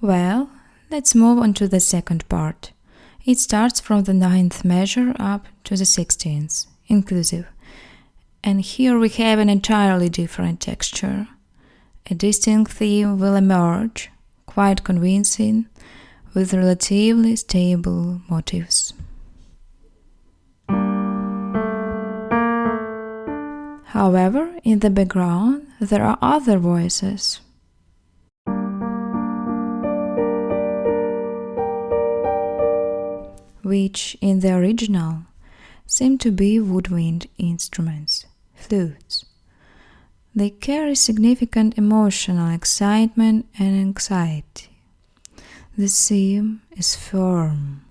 Well, let's move on to the second part. It starts from the 9th measure up to the 16th, inclusive. And here we have an entirely different texture. A distinct theme will emerge, quite convincing, with relatively stable motives. However, in the background, there are other voices. Which, in the original, seem to be woodwind instruments, flutes. They carry significant emotional excitement and anxiety. The theme is firm,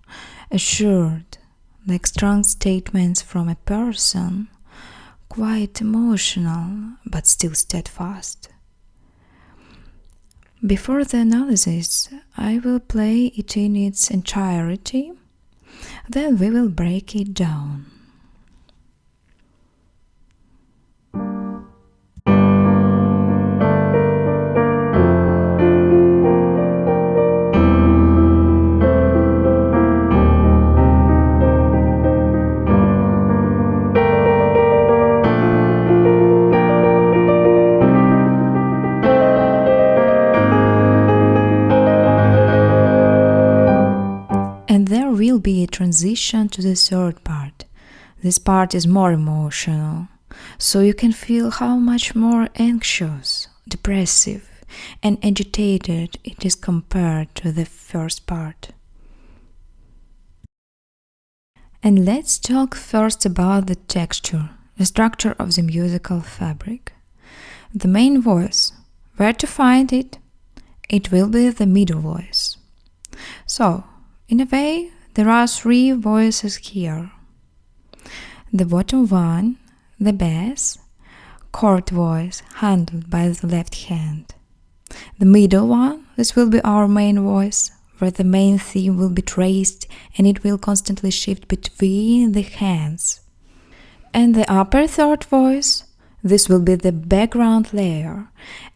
assured, like strong statements from a person, quite emotional, but still steadfast. Before the analysis, I will play it in its entirety, then we will break it down. And there will be a transition to the third part. This part is more emotional, so you can feel how much more anxious, depressive, and agitated it is compared to the first part. And let's talk first about the texture, the structure of the musical fabric. The main voice, where to find it? It will be the middle voice. So, in a way, there are 3 voices here. The bottom one, the bass, chord voice handled by the left hand. The middle one, this will be our main voice, where the main theme will be traced and it will constantly shift between the hands. And the upper third voice, this will be the background layer,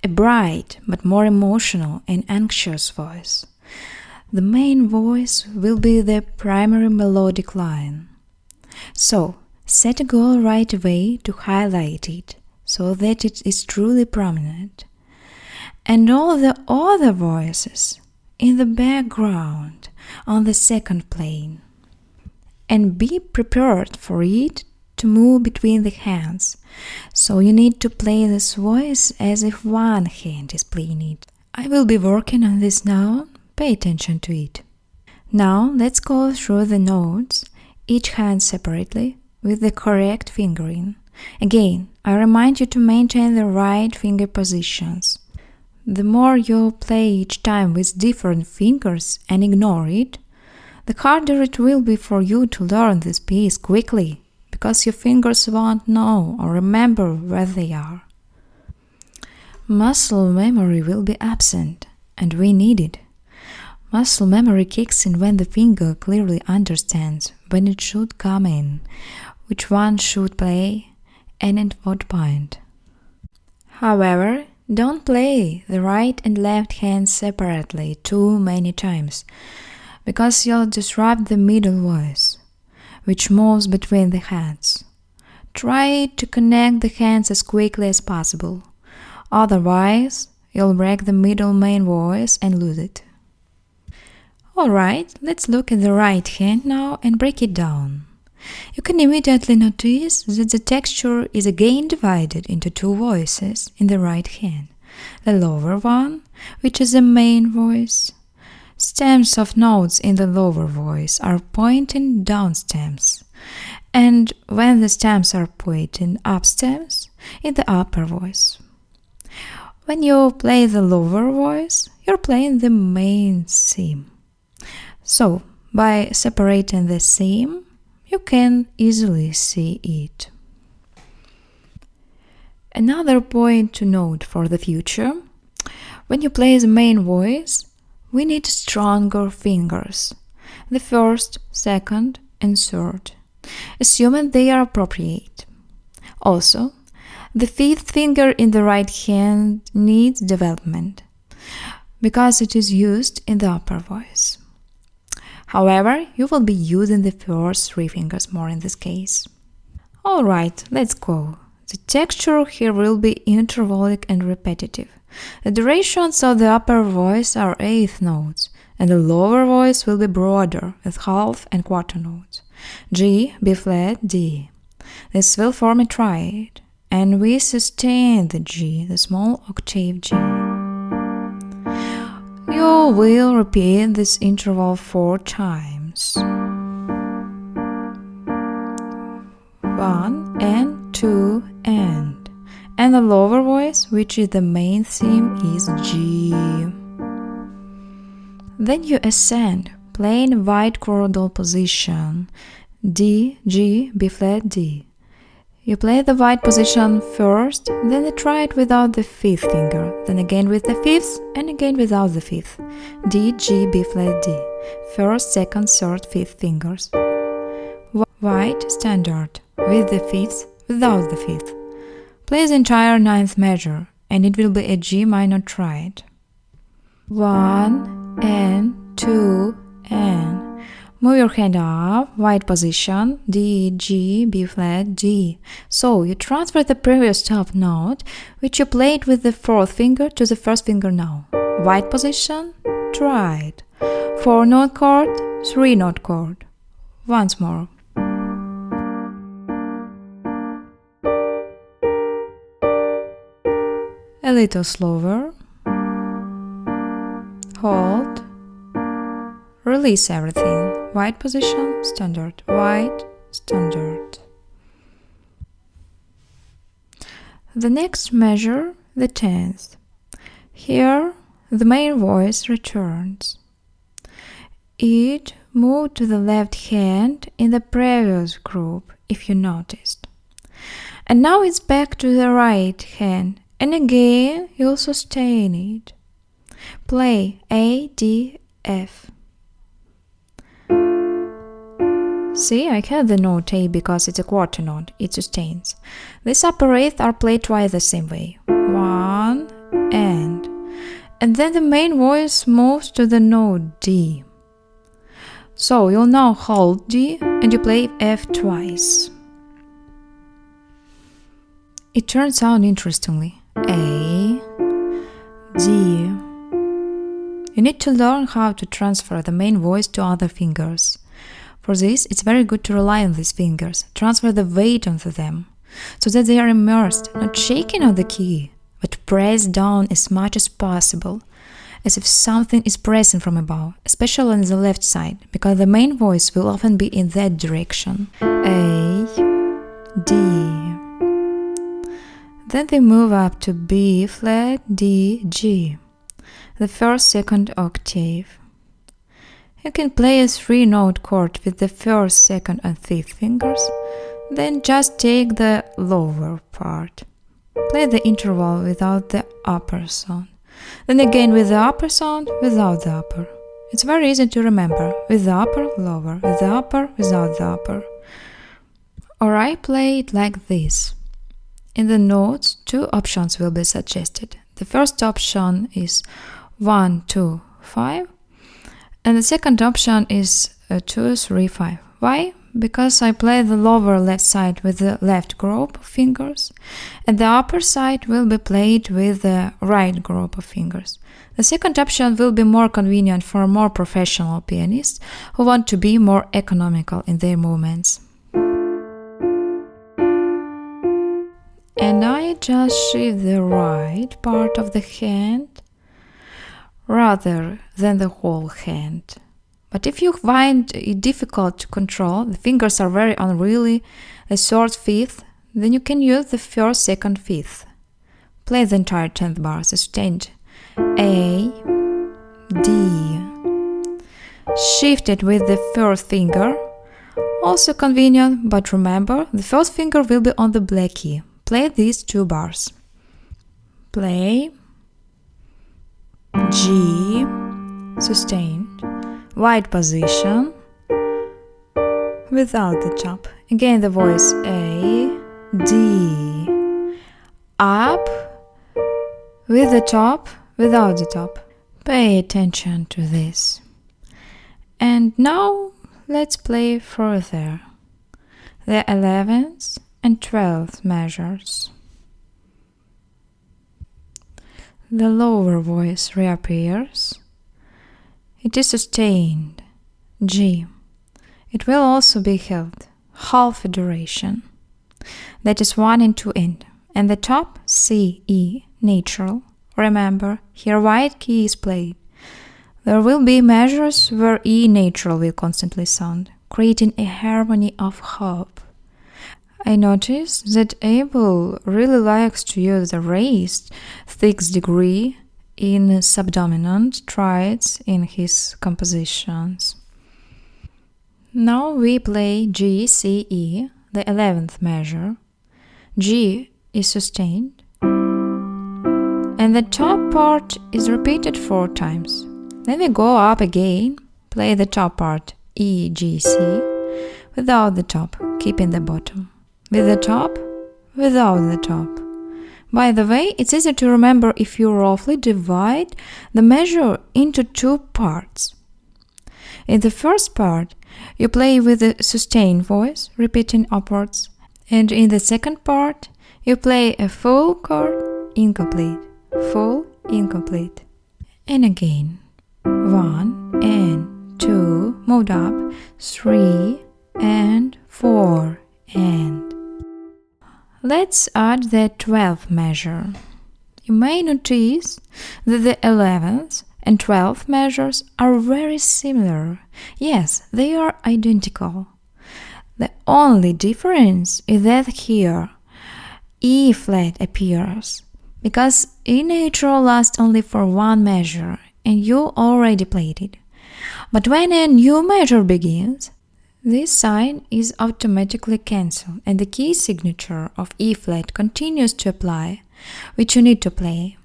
a bright but more emotional and anxious voice. The main voice will be the primary melodic line. So, set a goal right away to highlight it, so that it is truly prominent. And all the other voices in the background on the second plane. And be prepared for it to move between the hands. So you need to play this voice as if one hand is playing it. I will be working on this now. Pay attention to it. Now let's go through the notes, each hand separately, with the correct fingering. Again, I remind you to maintain the right finger positions. The more you play each time with different fingers and ignore it, the harder it will be for you to learn this piece quickly, because your fingers won't know or remember where they are. Muscle memory will be absent, and we need it. Muscle memory kicks in when the finger clearly understands when it should come in, which one should play, and at what point. However, don't play the right and left hands separately too many times, because you'll disrupt the middle voice, which moves between the hands. Try to connect the hands as quickly as possible, otherwise you'll break the middle main voice and lose it. Alright, let's look at the right hand now and break it down. You can immediately notice that the texture is again divided into 2 voices in the right hand. The lower one, which is the main voice. Stems of notes in the lower voice are pointing down stems, and when the stems are pointing up stems, in the upper voice. When you play the lower voice, you're playing the main theme. So, by separating the theme, you can easily see it. Another point to note for the future: when you play the main voice, we need stronger fingers, the first, second, and third, assuming they are appropriate. Also, the 5th finger in the right hand needs development. because it is used in the upper voice. However, you will be using the first 3 fingers more in this case. Alright, let's go. The texture here will be intervallic and repetitive. The durations of the upper voice are eighth notes, and the lower voice will be broader with half and quarter notes. G, B flat, D. This will form a triad, and we sustain the G, the small octave G. You will repeat this interval 4 times. 1 and 2 and the lower voice, which is the main theme, is G. Then you ascend, playing wide chordal position D, G, B flat, D. You play the wide position first, then the triad without the 5th finger, then again with the 5th and again without the 5th. D, G, B flat, D. 1st, 2nd, 3rd, 5th fingers. Wide standard with the 5th, without the 5th. Play the entire 9th measure, and it will be a G minor triad. 1 and 2 and. Move your hand up, wide position, D, G, B flat, D. So you transfer the previous top note, which you played with the 4th finger, to the 1st finger now. Wide position, triad. 4-note chord, 3-note chord. Once more. A little slower. Hold. Release everything. Wide position, standard. Wide, standard. The next measure, the 10th. Here, the main voice returns. It moved to the left hand in the previous group, if you noticed. And now it's back to the right hand. And again, you'll sustain it. Play A, D, F. See, I have the note A because it's a quarter note, it sustains. These upper eighths are played twice the same way. 1 and then the main voice moves to the note D. So you'll now hold D and you play F twice. It turns out interestingly. A, D. You need to learn how to transfer the main voice to other fingers. For this, it's very good to rely on these fingers, transfer the weight onto them, so that they are immersed, not shaking on the key, but pressed down as much as possible, as if something is pressing from above, especially on the left side, because the main voice will often be in that direction. A, D. Then they move up to B flat, D, G, the 1st, 2nd octave. You can play a 3-note chord with the 1st, 2nd and 5th fingers, then just take the lower part. Play the interval without the upper sound, then again with the upper sound without the upper. It's very easy to remember, with the upper, lower, with the upper, without the upper. Or I play it like this. In the notes, 2 options will be suggested. The first option is 1, 2, 5, and the second option is 2, 3, 5. Why? Because I play the lower left side with the left group of fingers, and the upper side will be played with the right group of fingers. The second option will be more convenient for more professional pianists who want to be more economical in their movements. And I just shift the right part of the hand rather than the whole hand. But if you find it difficult to control, the fingers are very unruly, the 3rd, 5th, then you can use the 1st, 2nd, 5th. Play the entire 10th bar sustained. A, D. Shift it with the 1st finger. Also convenient, but remember, the 1st finger will be on the black key. Play these 2 bars. Play G, sustained, wide position, without the top. Again the voice A, D, up, with the top, without the top. Pay attention to this. And now let's play further the 11th and 12th measures. The lower voice reappears. It is sustained, G. It will also be held half a duration. That is 1 and 2 end. And the top, C, E, natural. Remember, here white key is played. There will be measures where E natural will constantly sound, creating a harmony of hope. I notice that Abel really likes to use the raised 6th degree in subdominant triads in his compositions. Now we play G, C, E, the 11th measure. G is sustained, and the top part is repeated 4 times. Then we go up again, play the top part E, G, C, without the top, keeping the bottom. With the top, without the top. By the way, it's easy to remember if you roughly divide the measure into 2 parts. In the first part, you play with the sustained voice, repeating upwards, and in the second part, you play a full chord incomplete, full incomplete. And again, 1 and 2, moved up, 3 and 4 and. Let's add the 12th measure. You may notice that the 11th and 12th measures are very similar. Yes, they are identical. The only difference is that here E flat appears, because E natural lasts only for 1 measure and you already played it. But when a new measure begins, this sign is automatically cancelled and the key signature of E flat continues to apply, which you need to play.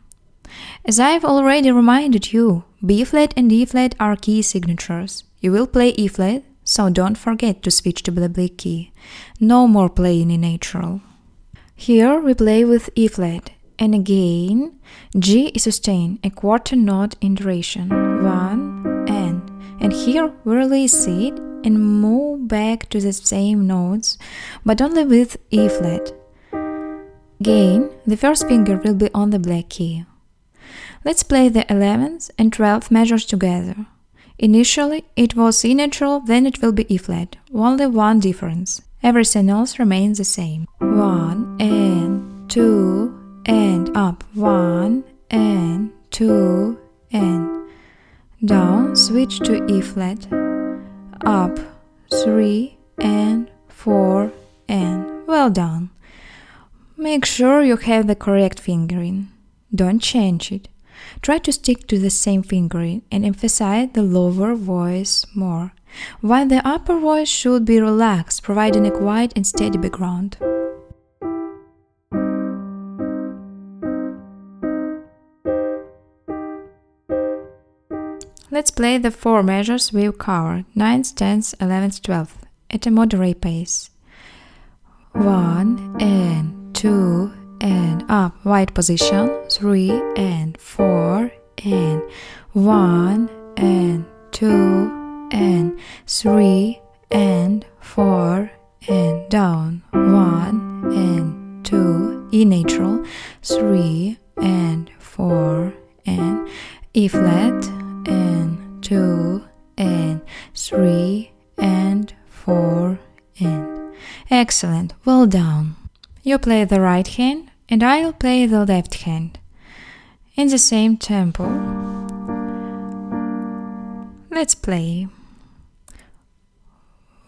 As I've already reminded you, B flat and E flat are key signatures. You will play E flat, so don't forget to switch to the black key. No more playing in natural. Here we play with E flat, and again G is sustained, a quarter note in duration, 1 and here we release it and move back to the same notes, but only with E flat. Again, the first finger will be on the black key. Let's play the 11th and 12th measures together. Initially, it was E natural, then it will be E flat. Only one difference. Everything else remains the same. 1 and 2 and up. 1 and 2 and down. Switch to E flat. Up, 3 and 4 and well done. Make sure you have the correct fingering. Don't change it. Try to stick to the same fingering and emphasize the lower voice more, while the upper voice should be relaxed, providing a quiet and steady background. Let's play the 4 measures we've covered, 9th, 10th, 11th, 12th, at a moderate pace. 1 and 2 and up, wide position, 3 and 4 and 1 and 2 and 3 and 4 and down, 1 and 2, E natural, 3 and 4 and E flat, and 2 and 3 and 4 and. Excellent, well done. You play the right hand and I'll play the left hand in the same tempo. Let's play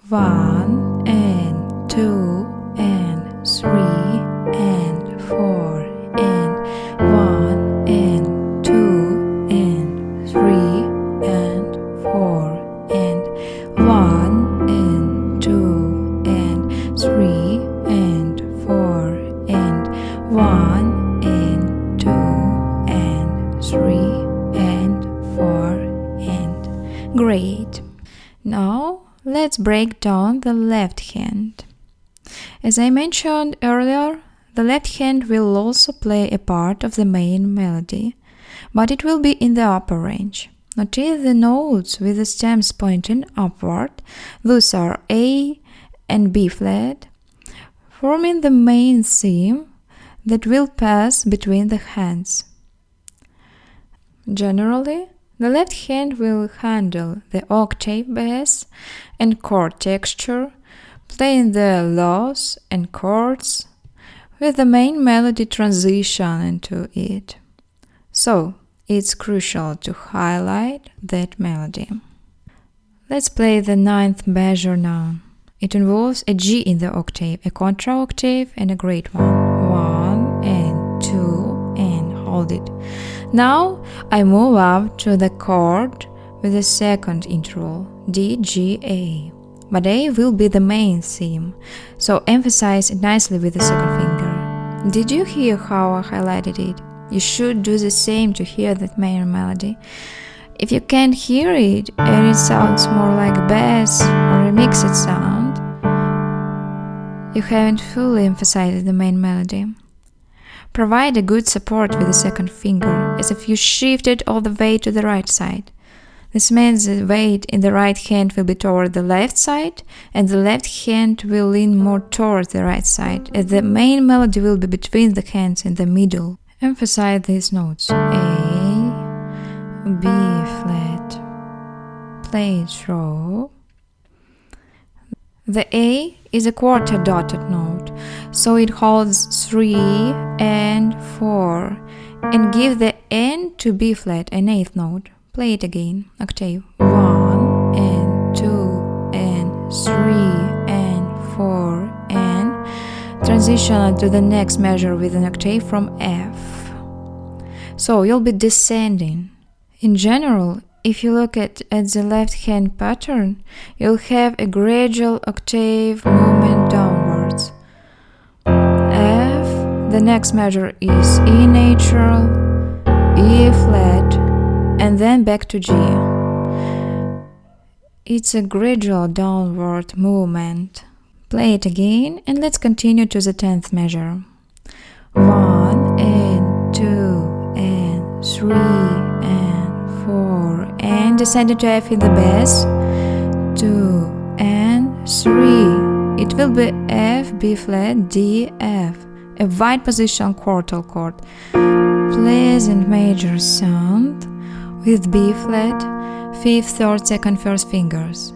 1 and 2 and 3 and 4 and 1 and 2 and 3 and 4 and 1 and 2 and 3 and 4 and 1 and 2 and 3 and 4 and. Great. Now let's break down the left hand. As I mentioned earlier, the left hand will also play a part of the main melody, but it will be in the upper range. Notice the notes with the stems pointing upward. Those are A and B flat, forming the main theme that will pass between the hands. Generally, the left hand will handle the octave bass and chord texture, playing the lows and chords with the main melody transition into it. So, it's crucial to highlight that melody. Let's play the ninth measure now. It involves a G in the octave, a contra octave, and a great one. 1 and 2 and hold it. Now I move up to the chord with the second interval, D, G, A. But A will be the main theme, so emphasize it nicely with the second finger. Did you hear how I highlighted it? You should do the same to hear that main melody. If you can't hear it and it sounds more like a bass or a mixed sound, you haven't fully emphasized the main melody. Provide a good support with the second finger, as if you shifted all the weight to the right side. This means the weight in the right hand will be toward the left side, and the left hand will lean more toward the right side, as the main melody will be between the hands in the middle. Emphasize these notes: A, B flat, play it through. The A is a quarter dotted note, so it holds 3 and 4, and give the N to B flat, an eighth note. Play it again, octave 1 and 2 and 3 and 4, and transition to the next measure with an octave from F. So you'll be descending. In general, if you look at the left hand pattern, you'll have a gradual octave movement downwards. F, the next measure is E natural, E flat, and then back to G. It's a gradual downward movement. Play it again, and let's continue to the 10th measure. 1 and 2 and 3 and 4, and descending to F in the bass, 2 and 3. It will be F, B flat, D, F, a wide position quartal chord. Pleasant major sound with B flat, 5th, 3rd, 2nd, 1st fingers.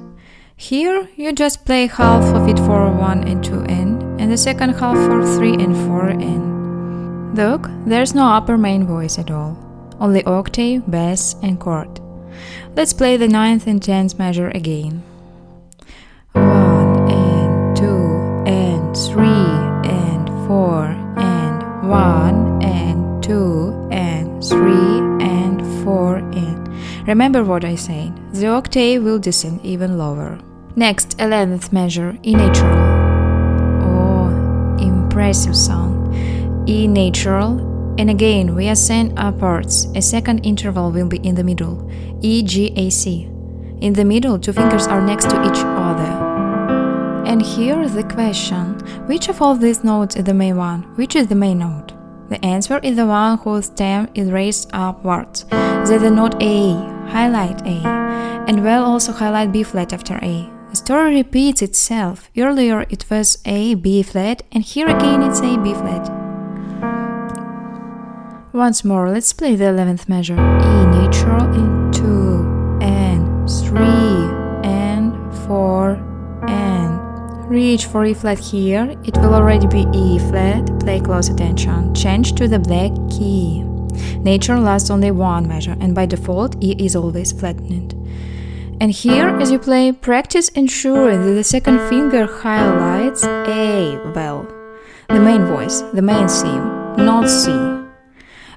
Here you just play half of it for 1 and 2 N, and the second half for 3 and 4 N. Look, there's no upper main voice at all, only octave, bass and chord. Let's play the 9th and 10th measure again. 1 and 2 and 3 and 4 and 1 and 2 and 3 and 4 and. Remember what I said, the octave will descend even lower. Next, 11th measure, E natural. Oh, impressive sound. E natural, and again we ascend upwards. A second interval will be in the middle, E, G, A, C. In the middle, 2 fingers are next to each other. And here the question, which of all these notes is the main one? Which is the main note? The answer is the one whose stem is raised upwards. That's the note A. Highlight A. And we'll also highlight B flat after A. The story repeats itself. Earlier it was A, B flat, and here again it's A, B flat. Once more, let's play the 11th measure. E natural in 2 and 3 and 4 and. Reach for E flat here, it will already be E flat, pay close attention. Change to the black key. Nature lasts only one measure, and by default E is always flattened. And here, as you play, practice ensuring that the second finger highlights A well, the main voice, the main theme, not C.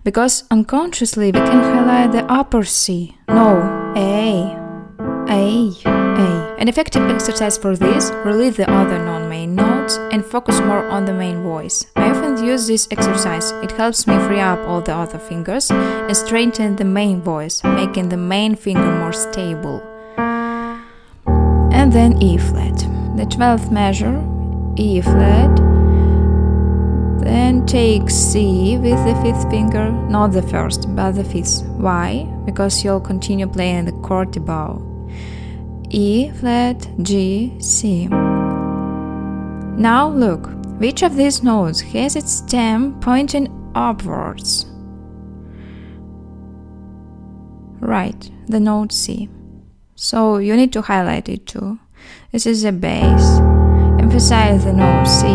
Because unconsciously we can highlight the upper C. No, A. An effective exercise for this, release the other non-main notes and focus more on the main voice. I often use this exercise. It helps me free up all the other fingers and straighten the main voice, making the main finger more stable. And then E flat. The 12th measure, E flat. Then take C with the fifth finger, not the first, but the fifth. Why? Because you'll continue playing the chord above. E flat, G, C. Now look, which of these notes has its stem pointing upwards? Right, the note C. So you need to highlight it too. This is a bass. Emphasize the note C.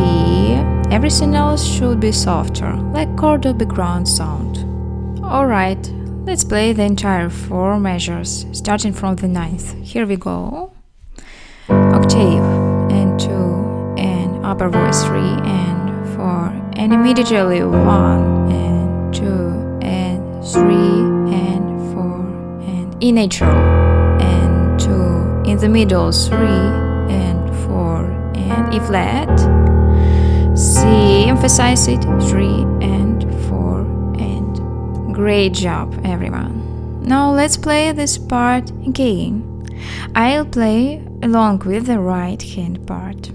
Everything else should be softer, like chord or background sound. Alright, let's play the entire 4 measures, starting from the 9th. Here we go. Octave, and 2, and upper voice 3, and 4, and immediately 1, and 2, and 3, and 4, and E natural, and 2, in the middle 3, and 4, and E flat, C, emphasize it, 3 and 4, and great job everyone. Now let's play this part again. I'll play along with the right hand part.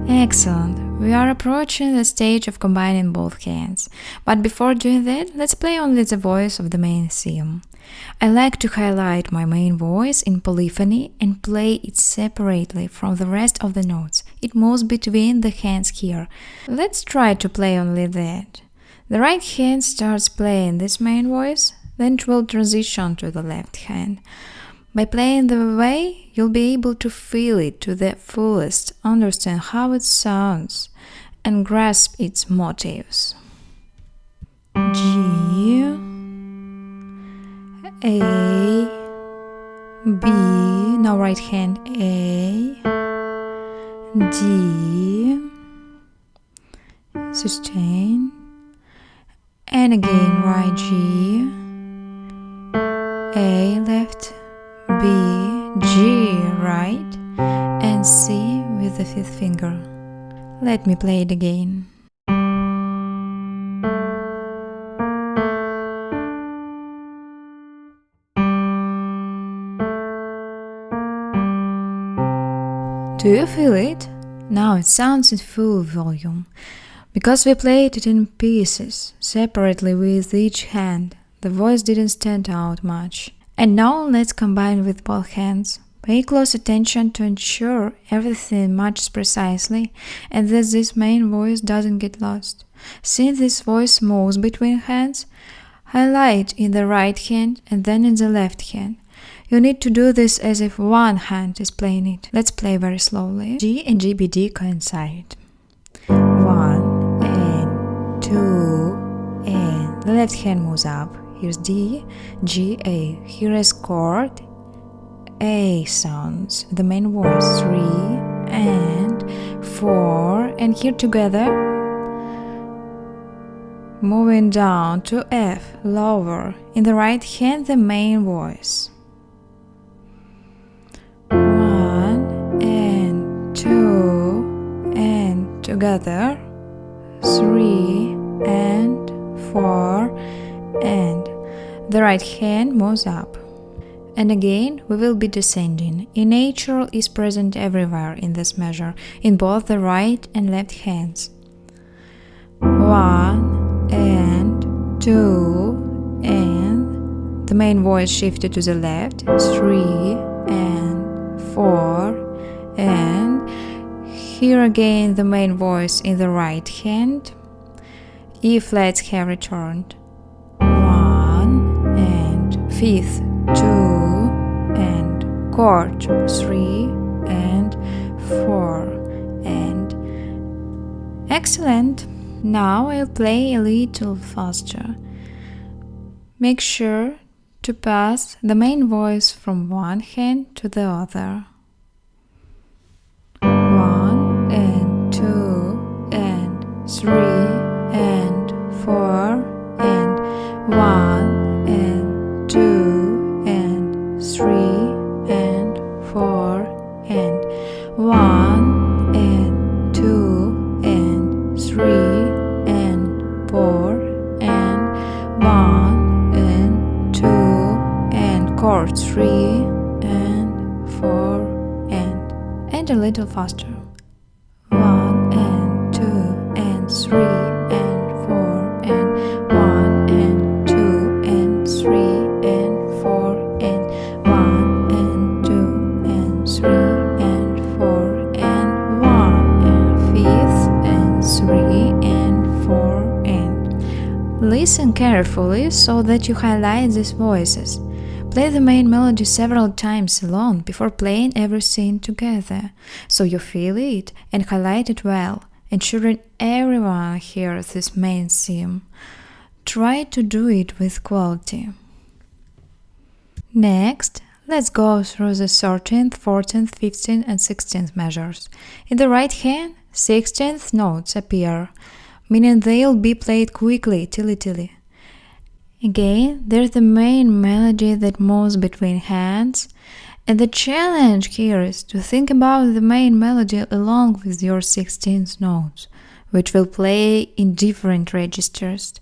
Excellent. We are approaching the stage of combining both hands. But before doing that, let's play only the voice of the main theme. I like to highlight my main voice in polyphony and play it separately from the rest of the notes. It moves between the hands here. Let's try to play only that. The right hand starts playing this main voice, then it will transition to the left hand. By playing the way, you'll be able to feel it to the fullest, understand how it sounds, and grasp its motives. G, A, B, now right hand A, D, sustain, and again right G, A left, B, G right, and C with the fifth finger. Let me play it again. Do you feel it? Now it sounds in full volume. Because we played it in pieces, separately with each hand, the voice didn't stand out much. And now let's combine with both hands. Pay close attention to ensure everything matches precisely and that this main voice doesn't get lost. Since this voice moves between hands, highlight in the right hand and then in the left hand. You need to do this as if one hand is playing it. Let's play very slowly. G and GBD coincide. 1 and 2 and the left hand moves up. Here's D, G, A. Here is chord, A sounds, the main voice, 3 and 4, and here together, moving down to F, lower, in the right hand, the main voice. 1 and 2, and together, 3 and 4, and the right hand moves up. And again, we will be descending. E natural is present everywhere in this measure, in both the right and left hands. 1 and 2, and the main voice shifted to the left. 3 and 4, and here again the main voice in the right hand. E flats have returned. 1 and fifth, 2 and chord, 3 and 4 and excellent. Now I'll play a little faster. Make sure to pass the main voice from one hand to the other. 1 and 2 and 3 and 4 and 1 and 2 little faster. 1 and 2 and 3 and 4 and 1 and 2 and 3 and 4 and 1 and 2 and 3 and 4 and 1 and 5th and 3 and 4 and. Listen carefully so that you highlight these voices. Play the main melody several times alone before playing everything together, so you feel it and highlight it well, ensuring everyone hears this main theme. Try to do it with quality. Next, let's go through the 13th, 14th, 15th and 16th measures. In the right hand, 16th notes appear, meaning they'll be played quickly, tilly-tilly. Again, there's the main melody that moves between hands, and the challenge here is to think about the main melody along with your 16th notes, which will play in different registers,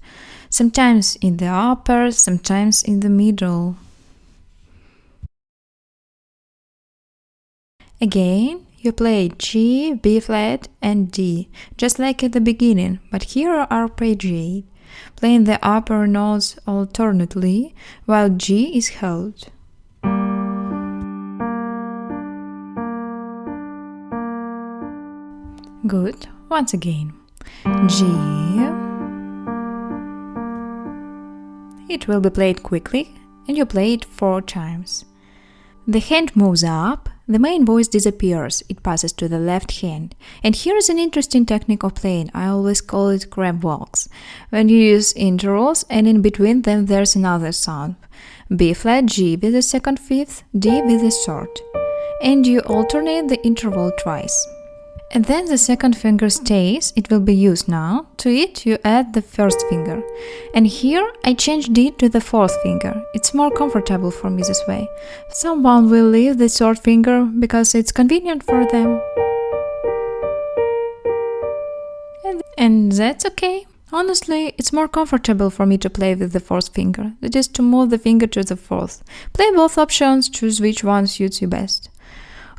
sometimes in the upper, sometimes in the middle. Again, you play G, B flat and D, just like at the beginning, but here arpeggiate, playing the upper notes alternately, while G is held. Good. Once again. G. It will be played quickly, and you play it 4 times. The hand moves up, the main voice disappears, it passes to the left hand. And here is an interesting technique of playing, I always call it crab walks. When you use intervals and in between them there's another sound. B flat, G with the second fifth, D with the third. And you alternate the interval twice. And then the second finger stays, it will be used now. To it you add the first finger. And here I change D to the fourth finger. It's more comfortable for me this way. Someone will leave the third finger because it's convenient for them. And that's okay. Honestly, it's more comfortable for me to play with the fourth finger. That is to move the finger to the fourth. Play both options, choose which one suits you best.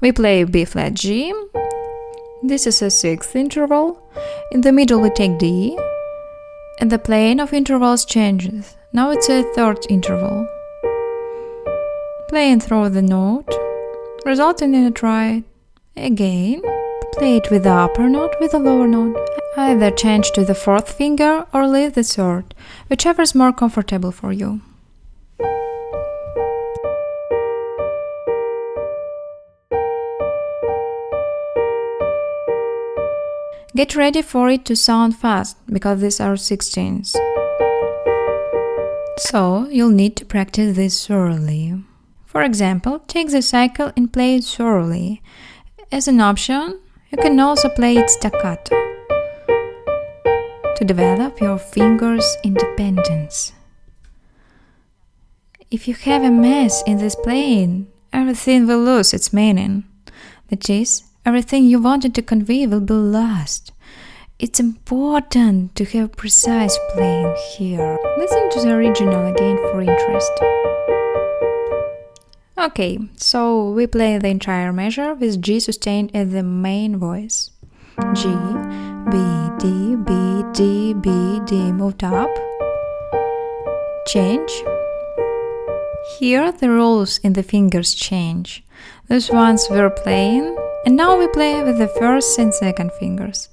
We play B flat G. This is a 6th interval. In the middle we take D, and the playing of intervals changes. Now it's a 3rd interval. Playing through the note, resulting in a triad. Again, play it with the upper note with the lower note. Either change to the 4th finger or leave the 3rd, whichever is more comfortable for you. Get ready for it to sound fast, because these are 16ths. So, you'll need to practice this thoroughly. For example, take the cycle and play it thoroughly. As an option, you can also play it staccato to develop your fingers' independence. If you have a mess in this playing, everything will lose its meaning. That is, everything you wanted to convey will be lost. It's important to have precise playing here. Listen to the original again for interest. Okay, so we play the entire measure with G sustained as the main voice. G, B, D, B, D, B, D, moved up. Change. Here the rules in the fingers change. Those ones were playing, and now we play with the first and second fingers.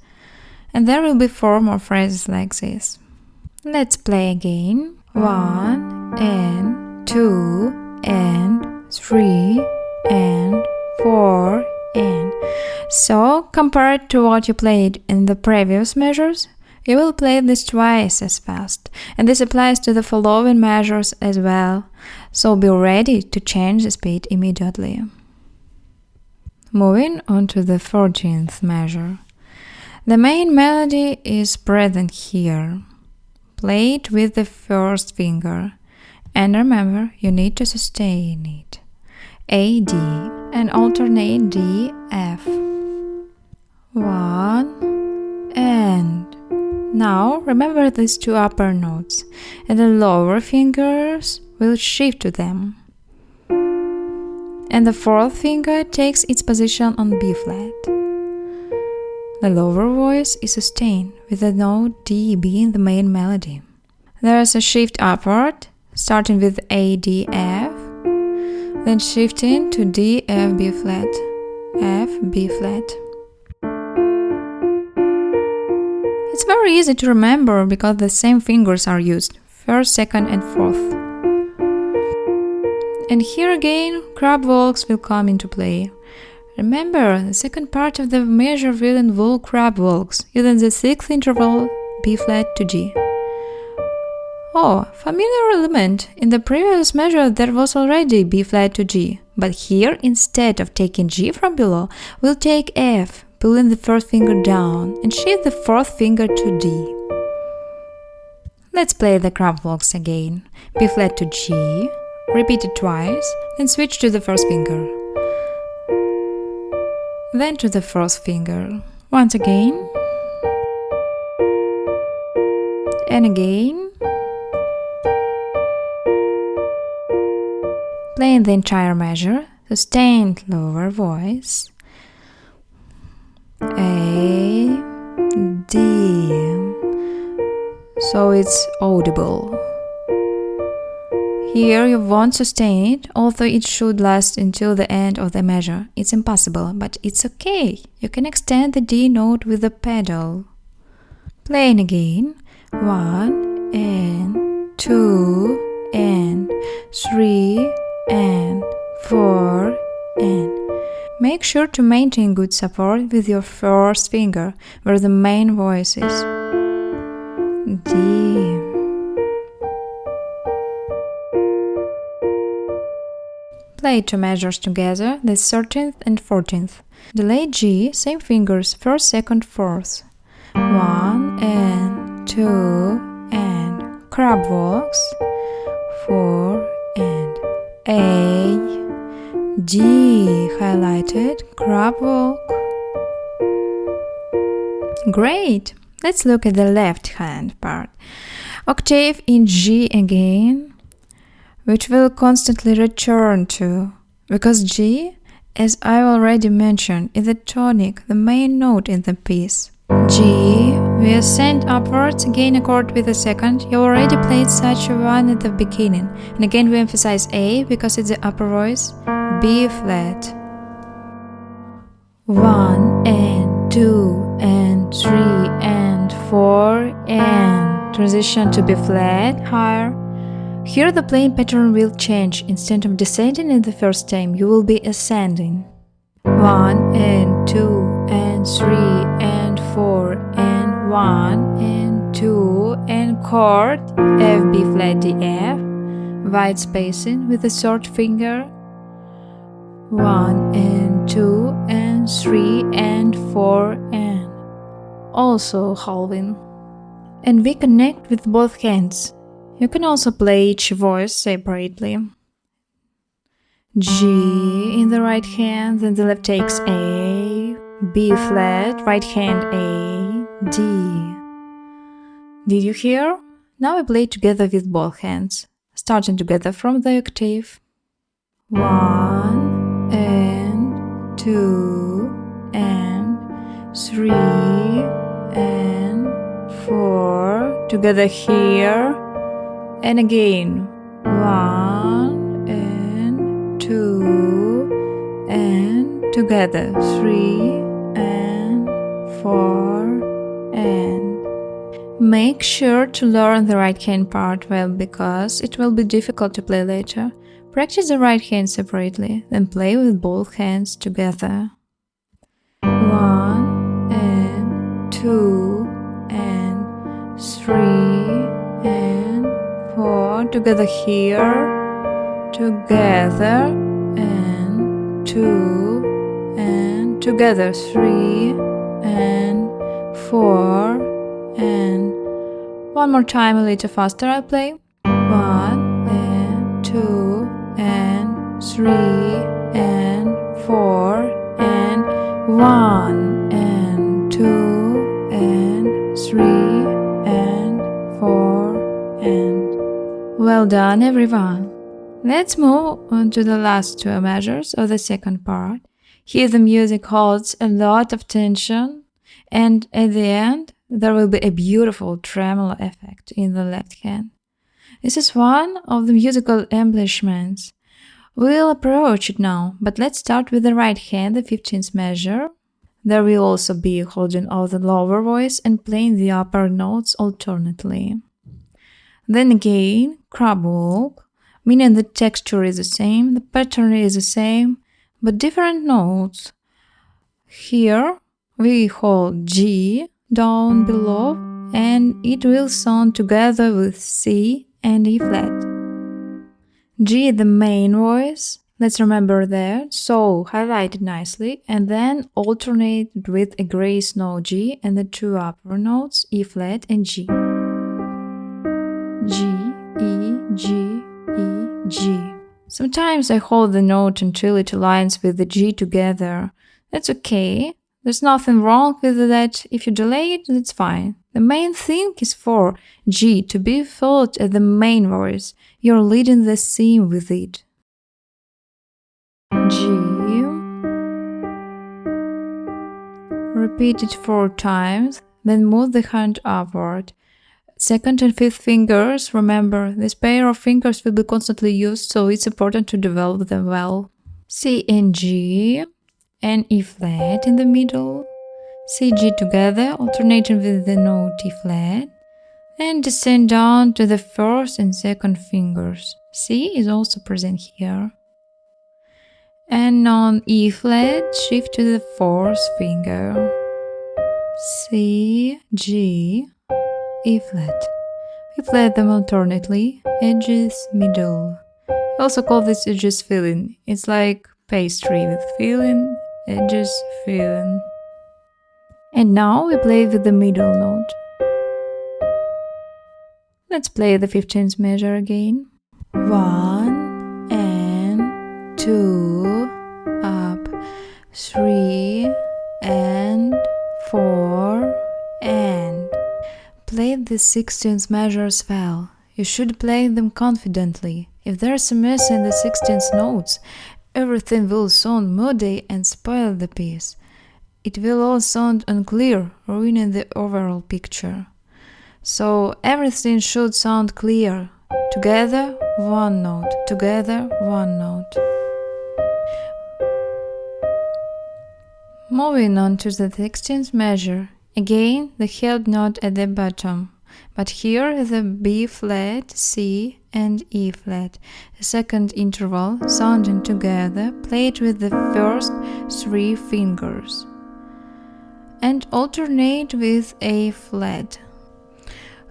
And there will be 4 more phrases like this. Let's play again. 1 and 2 and 3 and 4 and. So, compared to what you played in the previous measures, you will play this twice as fast. And this applies to the following measures as well. So be ready to change the speed immediately. Moving on to the 14th measure. The main melody is present here. Play it with the first finger. And remember, you need to sustain it. A, D, and alternate D, F. 1 and. Now remember these 2 upper notes, and the lower fingers will shift to them. And the 4th finger takes its position on B flat. The lower voice is sustained, with the note D being the main melody. There is a shift upward, starting with A, D, F, then shifting to D, F, B flat, F, B flat. It's very easy to remember because the same fingers are used, first, second and fourth. And here again, crab walks will come into play. Remember, the second part of the measure will involve crab walks, using the sixth interval B flat to G. Oh, familiar element. In the previous measure there was already B flat to G, but here instead of taking G from below, we'll take F, pulling the first finger down, and shift the fourth finger to D. Let's play the crab walks again. B flat to G, repeat it twice, then switch to the first finger. Then to the fourth finger. Once again. And again. Playing the entire measure, sustained lower voice. A, D. So it's audible. Here you won't sustain it, although it should last until the end of the measure. It's impossible, but it's okay. You can extend the D note with the pedal. Playing again. 1 and 2 and 3 and 4 and. Make sure to maintain good support with your first finger, where the main voice is. D. Play two measures together, the 13th and 14th. Delay G, same fingers, first, second, fourth. 1 and 2 and crab walks. 4 and A, D, highlighted, crab walk. Great! Let's look at the left hand part. Octave in G again, which we'll constantly return to, because G, as I already mentioned, is the tonic, the main note in the piece. G, we ascend upwards, again a chord with the second. You already played such a one at the beginning. And again we emphasize A because it's the upper voice. B flat. 1 and 2 and 3 and 4 and transition to B flat, higher. Here the playing pattern will change. Instead of descending in the first time, you will be ascending. 1 and 2 and 3 and 4 and 1 and 2 and chord F, B flat, D, F, wide spacing with the third finger. 1 and 2 and 3 and 4 and also halving. And we connect with both hands. You can also play each voice separately. G in the right hand, then the left takes A, B flat, right hand A, D. Did you hear? Now we play together with both hands, starting together from the octave. 1 and 2 and 3 and 4, together here. And again, 1 and 2 and together, 3 and 4 and. Make sure to learn the right hand part well, because it will be difficult to play later. Practice the right hand separately, then play with both hands together. 1 and 2 and 3 and 4, together here, together, and 2, and together, 3, and 4, and one more time, a little faster I'll play. 1, and 2, and 3, and 4, and 1, and 2, and 3, and 4, and. Well done, everyone! Let's move on to the last two measures of the second part. Here the music holds a lot of tension. And at the end, there will be a beautiful tremolo effect in the left hand. This is one of the musical embellishments. We'll approach it now, but let's start with the right hand, the 15th measure. There will also be holding of the lower voice and playing the upper notes alternately. Then again, crab walk, meaning the texture is the same, the pattern is the same, but different notes. Here we hold G down below and it will sound together with C and E flat. G the main voice, let's remember that, so highlight it nicely and then alternate with a grace note G and the two upper notes E flat and G. G, E, G, E, G. Sometimes I hold the note until it aligns with the G together. That's okay. There's nothing wrong with that. If you delay it, that's fine. The main thing is for G to be felt as the main voice. You're leading the theme with it. G. Repeat it 4 times, then move the hand upward. Second and fifth fingers, remember, this pair of fingers will be constantly used, so it's important to develop them well. C and G, and E flat in the middle. C, G together, alternating with the note E flat, and descend down to the first and second fingers. C is also present here. And on E flat, shift to the fourth finger. C, G, E flat. We play them alternately, edges, middle. I also call this edges filling. It's like pastry with filling, edges, filling. And now we play with the middle note. Let's play the 15th measure again. 1 and 2 up, 3 and 4 and. Play the 16th measures well. You should play them confidently. If there's a miss in the 16th notes, everything will sound moody and spoil the piece. It will all sound unclear, ruining the overall picture. So everything should sound clear. Together, one note. Together, one note. Moving on to the 16th measure. Again, the held note at the bottom, but here the B flat, C and E flat. A second interval, sounding together, played with the first 3 fingers. And alternate with A flat.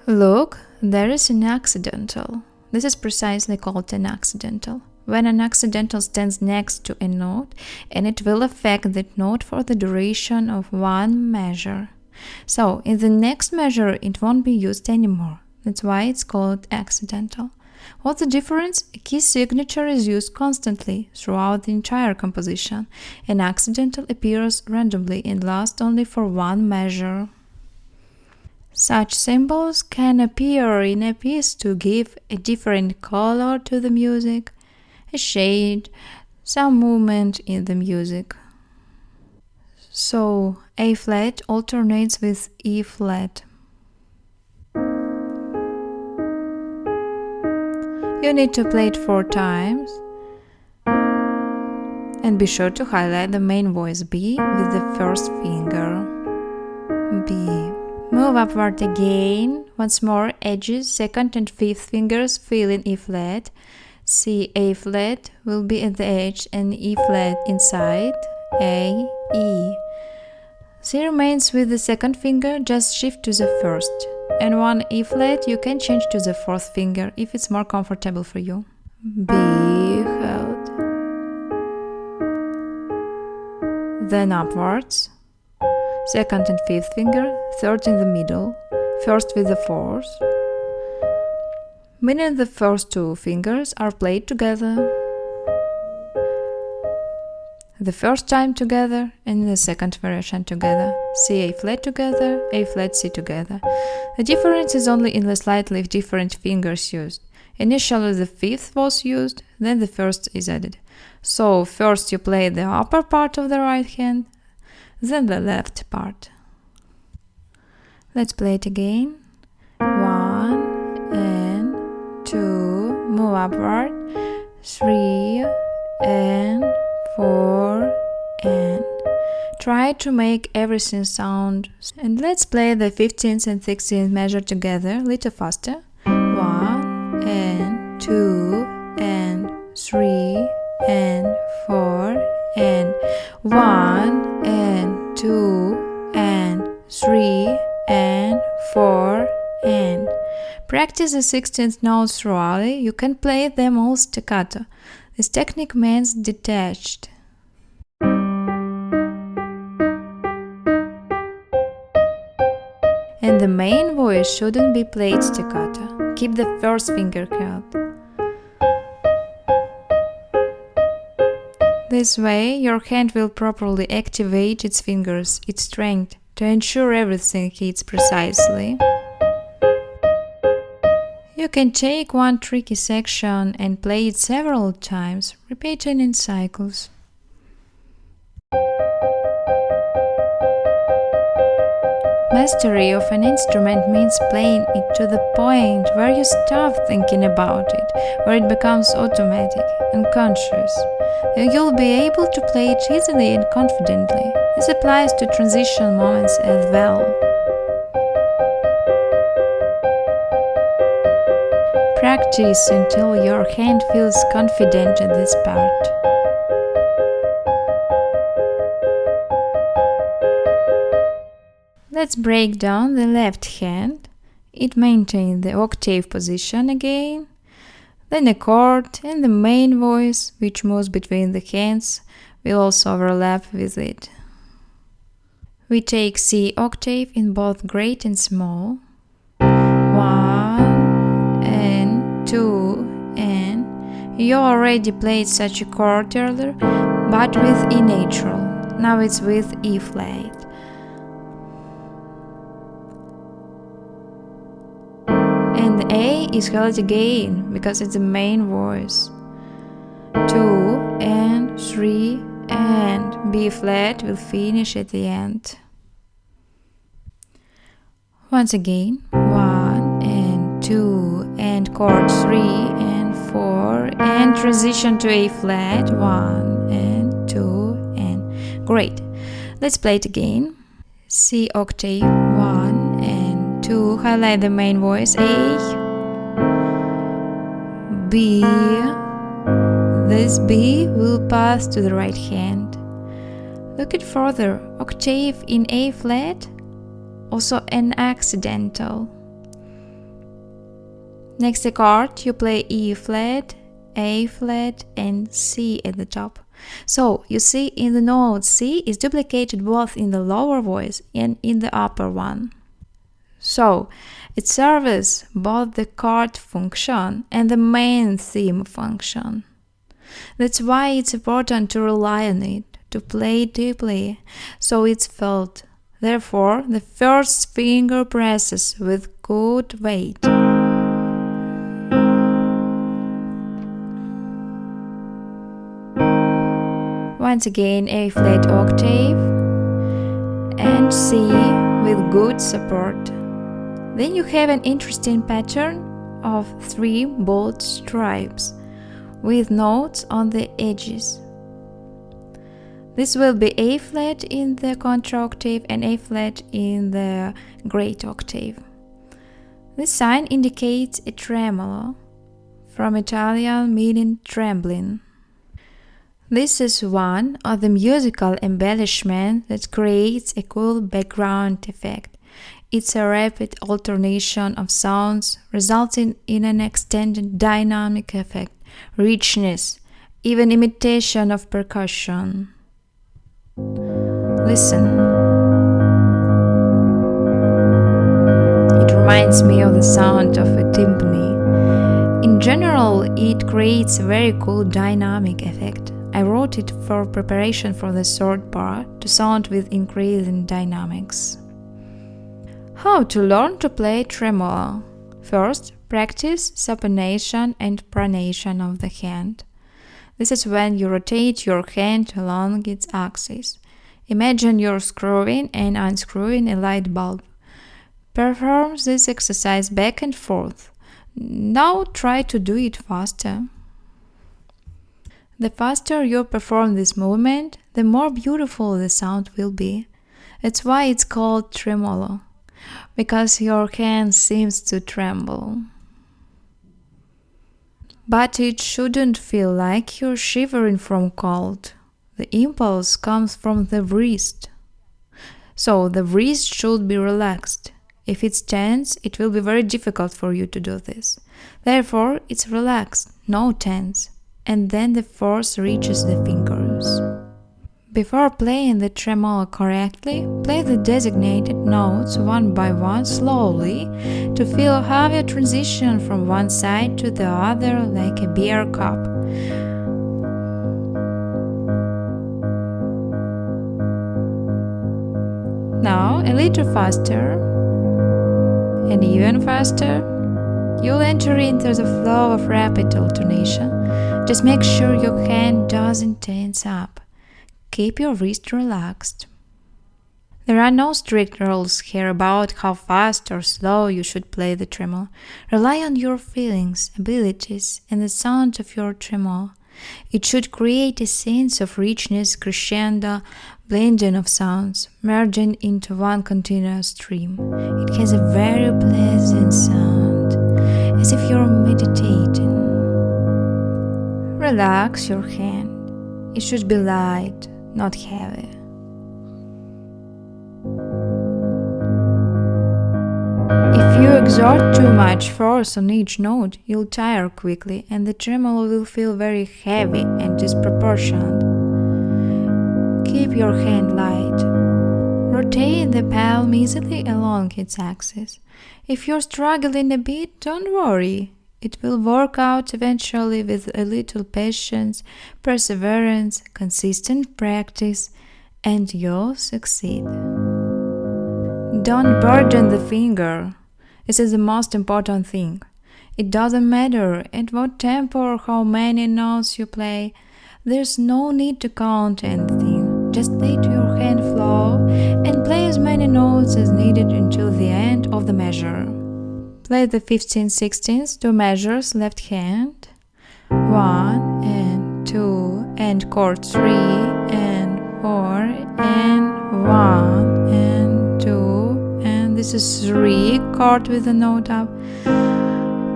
Look, there is an accidental. This is precisely called an accidental. When an accidental stands next to a note, and it will affect that note for the duration of one measure. So, in the next measure, it won't be used anymore. That's why it's called accidental. What's the difference? A key signature is used constantly throughout the entire composition. An accidental appears randomly and lasts only for one measure. Such symbols can appear in a piece to give a different color to the music, a shade, some movement in the music. So, A flat alternates with E flat. You need to play it 4 times. And be sure to highlight the main voice B with the first finger. B. Move upward again. Once more, edges, second and fifth fingers fill in E flat. C, A flat will be at the edge and E flat inside. A, E. C remains with the second finger, just shift to the first. And one E flat you can change to the fourth finger if it's more comfortable for you. B held. Then upwards. Second and fifth finger, third in the middle, first with the fourth. Meaning the first 2 fingers are played together. The first time together and the second variation together. C, A flat together, A flat, C together. The difference is only in the slightly different fingers used. Initially the fifth was used, then the first is added. So first you play the upper part of the right hand, then the left part. Let's play it again. 1 and 2, move upward. 3 and 4 and. Try to make everything sound. And let's play the 15th and 16th measure together, a little faster. 1 and 2 and 3 and 4 and 1 and 2 and 3 and 4 and. Practice the 16th notes thoroughly. You can play them all staccato. This technique means detached. And the main voice shouldn't be played staccato. Keep the first finger held. This way, your hand will properly activate its fingers, its strength, to ensure everything hits precisely. You can take one tricky section and play it several times, repeating in cycles. Mastery of an instrument means playing it to the point where you stop thinking about it, where it becomes automatic and conscious. You'll be able to play it easily and confidently. This applies to transition moments as well. Practice until your hand feels confident in this part. Let's break down the left hand. It maintains the octave position again. Then a chord and the main voice, which moves between the hands, will also overlap with it. We take C octave in both great and small. 1 and 2 and. You already played such a chord earlier, but with E natural. Now it's with E flat. And A is held again because it's the main voice. 2 and 3 and B flat will finish at the end. Once again, 1 and 2 and chord 3 and 4 and transition to A flat, 1 and 2 and. Great. Let's play it again. C octave, 1 and 2, highlight the main voice, A, B. This B will pass to the right hand. Look it further, octave in A flat, also an accidental. Next chord, you play E flat, A flat and C at the top. So, you see in the note C is duplicated both in the lower voice and in the upper one. So, it serves both the chord function and the main theme function. That's why it's important to rely on it, to play deeply, so it's felt. Therefore, the first finger presses with good weight. Once again, A flat octave and C with good support. Then you have an interesting pattern of 3 bold stripes with notes on the edges. This will be A flat in the contra octave and A flat in the great octave. This sign indicates a tremolo, from Italian meaning trembling. This is one of the musical embellishments that creates a cool background effect. It's a rapid alternation of sounds resulting in an extended dynamic effect, richness, even imitation of percussion. Listen. It reminds me of the sound of a timpani. In general, it creates a very cool dynamic effect. I wrote it for preparation for the third part to sound with increasing dynamics. How to learn to play tremolo? First, practice supination and pronation of the hand. This is when you rotate your hand along its axis. Imagine you're screwing and unscrewing a light bulb. Perform this exercise back and forth. Now try to do it faster. The faster you perform this movement, the more beautiful the sound will be. That's why it's called tremolo, because your hand seems to tremble. But it shouldn't feel like you're shivering from cold. The impulse comes from the wrist. So the wrist should be relaxed. If it's tense, it will be very difficult for you to do this. Therefore, it's relaxed, no tense, and then the force reaches the fingers. Before playing the tremolo correctly, play the designated notes one by one slowly to feel how you transition from one side to the other like a beer cup. Now, a little faster, and even faster, you'll enter into the flow of rapid alternation. Just make sure your hand doesn't tense up. Keep your wrist relaxed. There are no strict rules here about how fast or slow you should play the tremolo. Rely on your feelings, abilities, and the sound of your tremolo. It should create a sense of richness, crescendo, blending of sounds, merging into one continuous stream. It has a very pleasant sound, as if you're meditating. Relax your hand. It should be light, not heavy. If you exert too much force on each note, you'll tire quickly and the tremolo will feel very heavy and disproportionate. Keep your hand light. Rotate the palm easily along its axis. If you're struggling a bit, don't worry. It will work out eventually with a little patience, perseverance, consistent practice, and you'll succeed. Don't burden the finger. This is the most important thing. It doesn't matter at what tempo or how many notes you play. There's no need to count anything. Just let your hand flow and play as many notes as needed until the end of the measure. Play the 15/16 two measures left hand, 1 and 2 and chord 3 and 4 and 1 and 2 and this is 3 chord with a note up,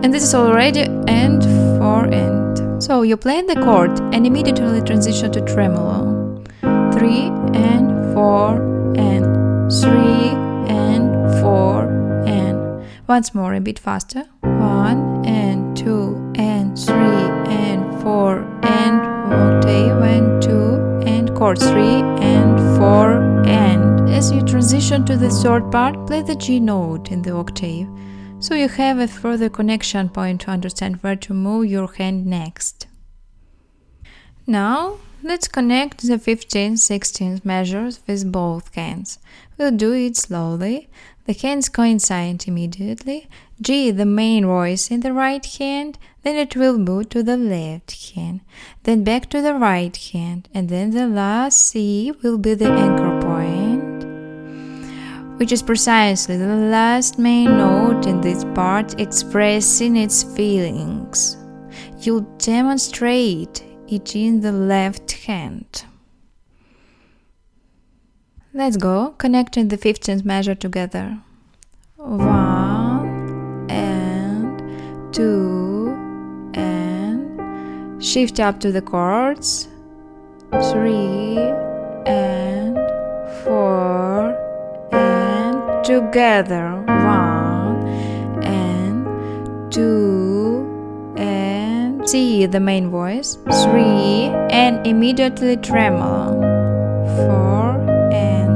and this is already and 4 and. So you play the chord and immediately transition to tremolo, 3 and 4 and 3 and 4 and. Once more, a bit faster. 1 and 2 and 3 and 4 and octave and 2 and chord 3 and 4 and. As you transition to the third part, play the G note in the octave, so you have a further connection point to understand where to move your hand next. Now, let's connect the 15/16 measures with both hands. We'll do it slowly. The hands coincide immediately. G, the main voice in the right hand, then it will move to the left hand, then back to the right hand, and then the last C will be the anchor point, which is precisely the last main note in this part expressing its feelings. You'll demonstrate it in the left hand. Let's go, connecting the 15th measure together. 1 and 2 and shift up to the chords. 3 and 4 and together. 1 and 2 and C, the main voice. 3 and immediately tremolo. 4 and.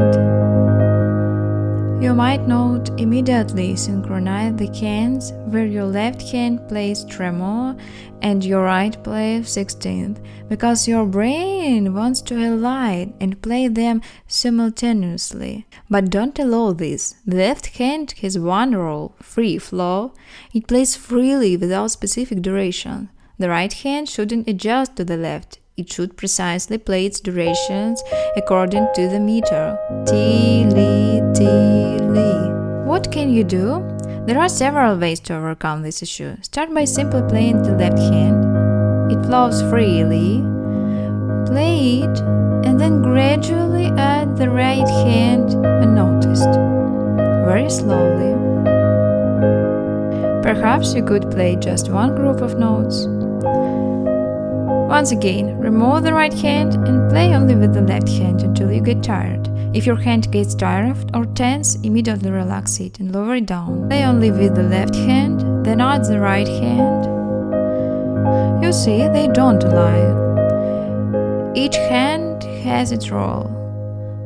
You might note immediately synchronize the hands where your left hand plays tremolo and your right plays 16th, because your brain wants to align and play them simultaneously. But don't allow this. The left hand has one role, free flow. It plays freely without specific duration. The right hand shouldn't adjust to the left. It should precisely play its durations according to the meter. Ti, li, ti, li. What can can you do? There are several ways to overcome this issue. Start by simply playing the left hand. It flows freely. Play it and then gradually add the right hand unnoticed, very slowly. Perhaps you could play just one group of notes. Once again, remove the right hand and play only with the left hand until you get tired. If your hand gets tired or tense, immediately relax it and lower it down. Play only with the left hand, then add the right hand. You see, they don't lie. Each hand has its role.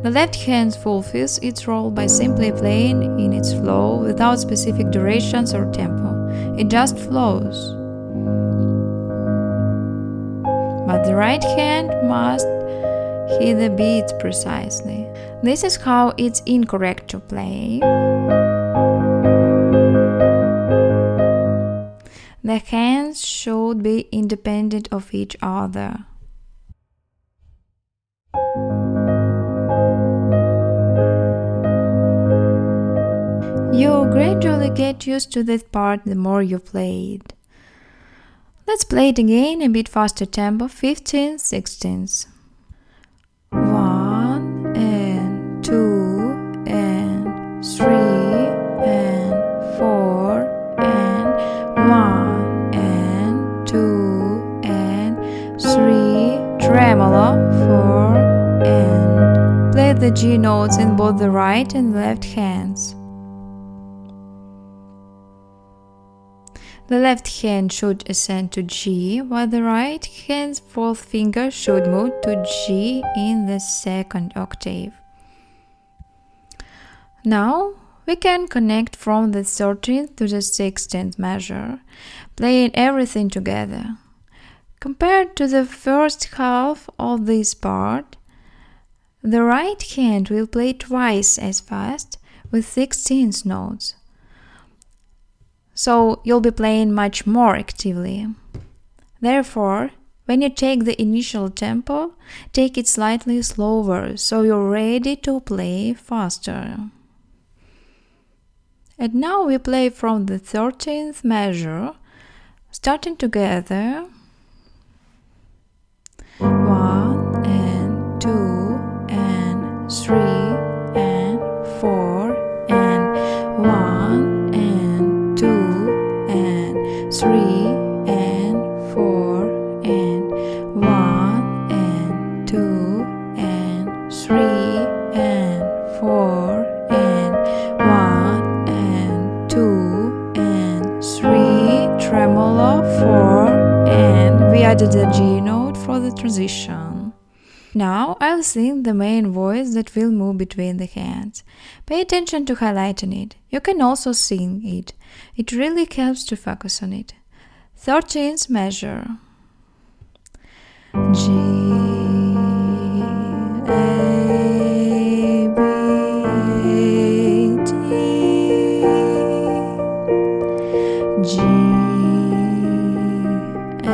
The left hand fulfills its role by simply playing in its flow without specific durations or tempo. It just flows. But the right hand must hit the beats precisely. This is how it's incorrect to play. The hands should be independent of each other. You gradually get used to that part the more you play it. Let's play it again, a bit faster tempo, 15/16. 1 and 2 and 3 and 4 and 1 and 2 and 3, tremolo, 4 and play the G notes in both the right and left hands. The left hand should ascend to G, while the right hand's fourth finger should move to G in the second octave. Now we can connect from the 13th to the 16th measure, playing everything together. Compared to the first half of this part, the right hand will play twice as fast with 16th notes. So you'll be playing much more actively. Therefore, when you take the initial tempo, take it slightly slower so you're ready to play faster. And now we play from the 13th measure, starting together. 1 and 2 and 3 and 4 and 1 and 2 and 3 and 4 and 1 and 2 and 3 and 4 and 1 and 2 and 3, tremolo, 4, and we added the G note for the transition. Now I'll sing the main voice that will move between the hands. Pay attention to highlighting it. You can also sing it. It really helps to focus on it. 13th measure. G, A, B, D, G, A,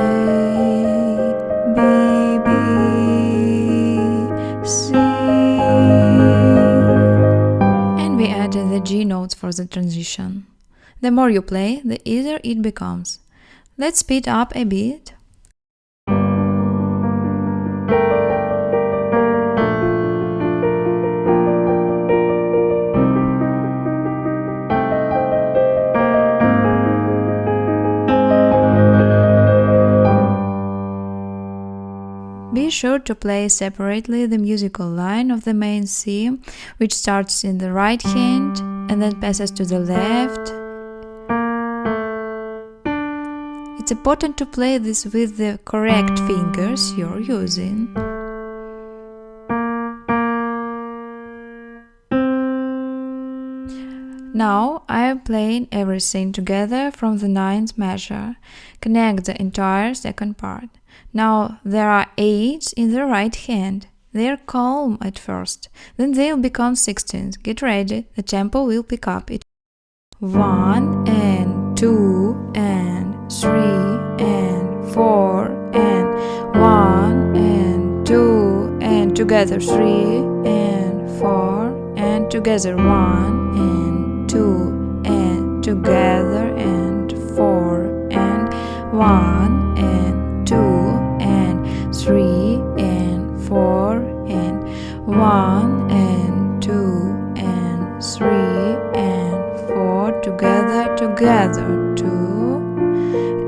B, B, C. And we added the G notes for the transition. The more you play, the easier it becomes. Let's speed up a bit. Be sure to play separately the musical line of the main theme, which starts in the right hand and then passes to the left. It's important to play this with the correct fingers you're using. Now I am playing everything together from the 9th measure. Connect the entire second part. Now there are 8s in the right hand. They're calm at first, then they'll become 16s. Get ready, the tempo will pick up. It 1 and 2 and 3 and 4 and 1 and 2 and together 3 and 4 and together 1 and 2 together, and 4 and 1 and 2 and 3 and 4 and 1 and 2 and 3 and 4 together, 2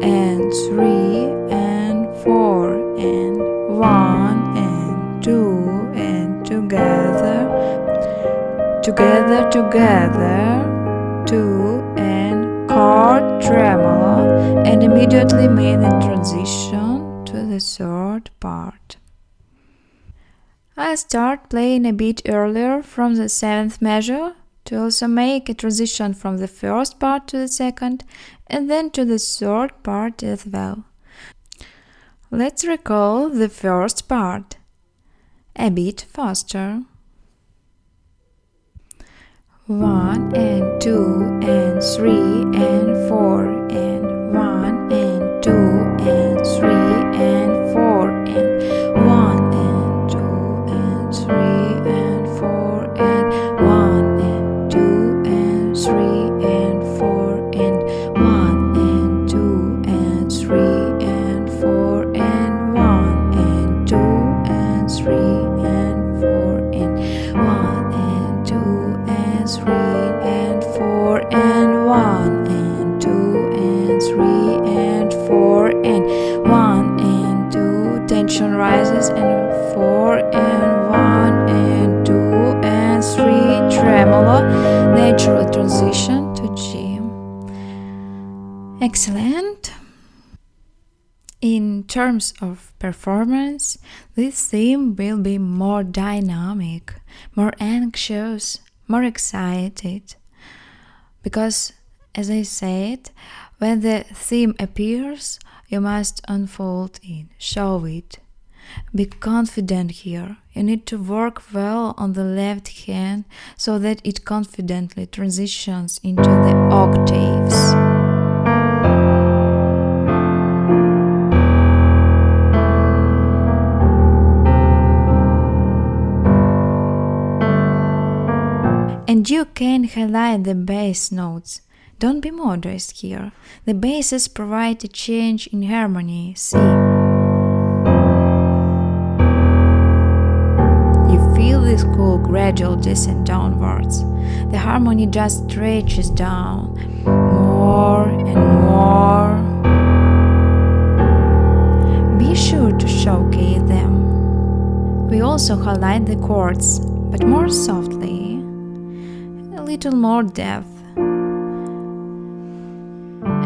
and 3 and 4 and 1 and 2 and together, 2 and chord tremolo, and immediately made the transition to the third part. I start playing a bit earlier from the 7th measure to also make a transition from the first part to the second and then to the third part as well. Let's recall the first part a bit faster. 1 and 2 and 3 and 4 and 1 and 2 and 3 and 4 and 1 and 2 and 3 and 4 and 1 and 2 and 3 and 4 and 1 and 2 and 3 and 4 and 1 and 2 and 3 and 4 and 1 and 2 and 3 and 4 and 1 and 2 and 3 and 4 and 1 and 2. Tension rises and 4 and 1 and 2 and 3. Tremolo, natural transition to G. Excellent. In terms of performance, this theme will be more dynamic, more anxious, more excited. Because, as I said, when the theme appears, you must unfold it, show it. Be confident here. You need to work well on the left hand so that it confidently transitions into the octaves. And you can highlight the bass notes. Don't be modest here. The basses provide a change in harmony. See? You feel this cool gradual descent downwards. The harmony just stretches down more and more. Be sure to showcase them. We also highlight the chords, but more softly. A little more depth.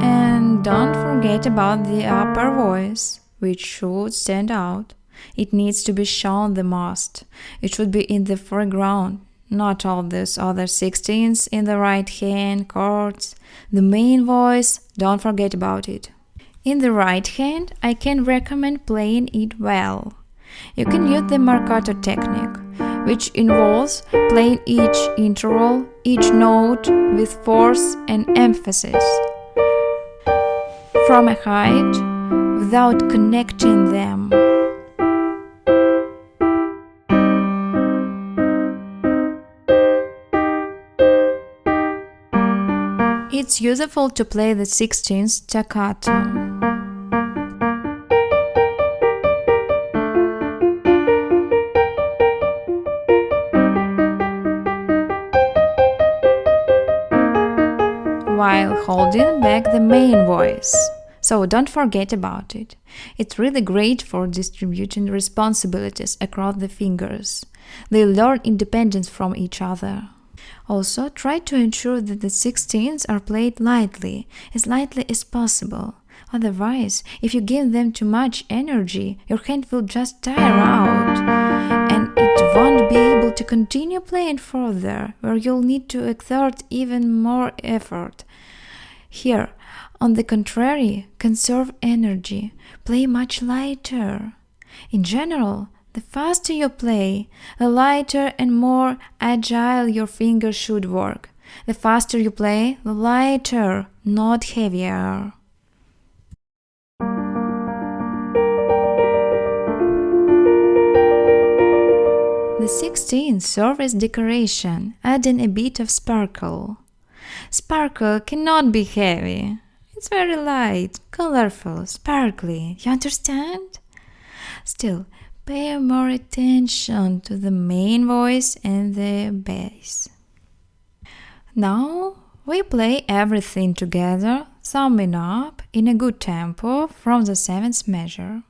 And don't forget about the upper voice, which should stand out. It needs to be shown the most. It should be in the foreground, not all these other 16ths in the right hand chords. The main voice, don't forget about it. In the right hand, I can recommend playing it well. You can use the marcato technique, which involves playing each interval, each note with force and emphasis from a height without connecting them. It's useful to play the 16th staccato. While holding back the main voice. So don't forget about it. It's really great for distributing responsibilities across the fingers. They learn independence from each other. Also, try to ensure that the 16ths are played lightly as possible. Otherwise, if you give them too much energy, your hand will just tire out, and it won't be able to continue playing further, where you'll need to exert even more effort. Here, on the contrary, conserve energy, play much lighter. In general, the faster you play, the lighter and more agile your fingers should work. The faster you play, the lighter, not heavier. The 16th serves as decoration, adding a bit of sparkle. Sparkle cannot be heavy. It's very light, colorful, sparkly. You understand? Still, pay more attention to the main voice and the bass. Now we play everything together, summing up in a good tempo from the 7th measure.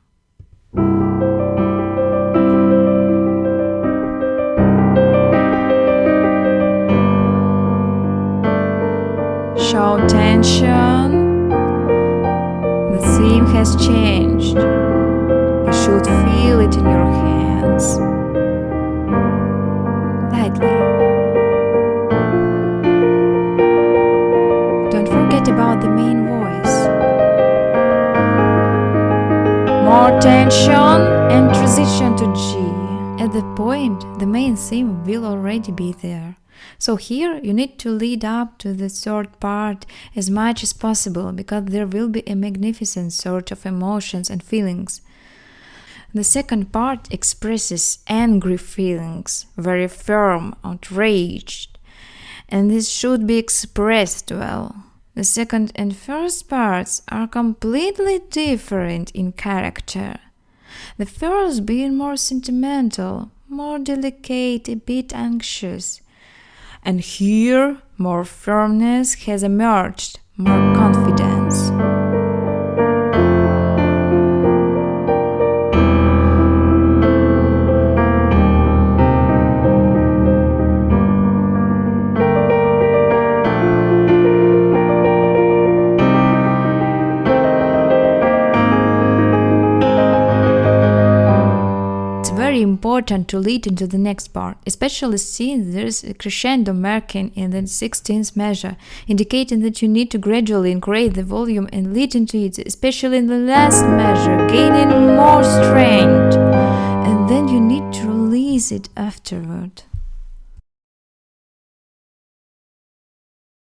Show tension. The theme has changed. You should feel it in your hands. Lightly. Don't forget about the main voice. More tension and transition to G. At that point, the main theme will already be there. So here you need to lead up to the third part as much as possible, because there will be a magnificent sort of emotions and feelings. The second part expresses angry feelings, very firm, outraged, and this should be expressed well. The second and first parts are completely different in character. The first being more sentimental, more delicate, a bit anxious. And here, more firmness has emerged, more confidence. Very important to lead into the next part, especially since there is a crescendo marking in the 16th measure, indicating that you need to gradually increase the volume and lead into it, especially in the last measure, gaining more strength, and then you need to release it afterward.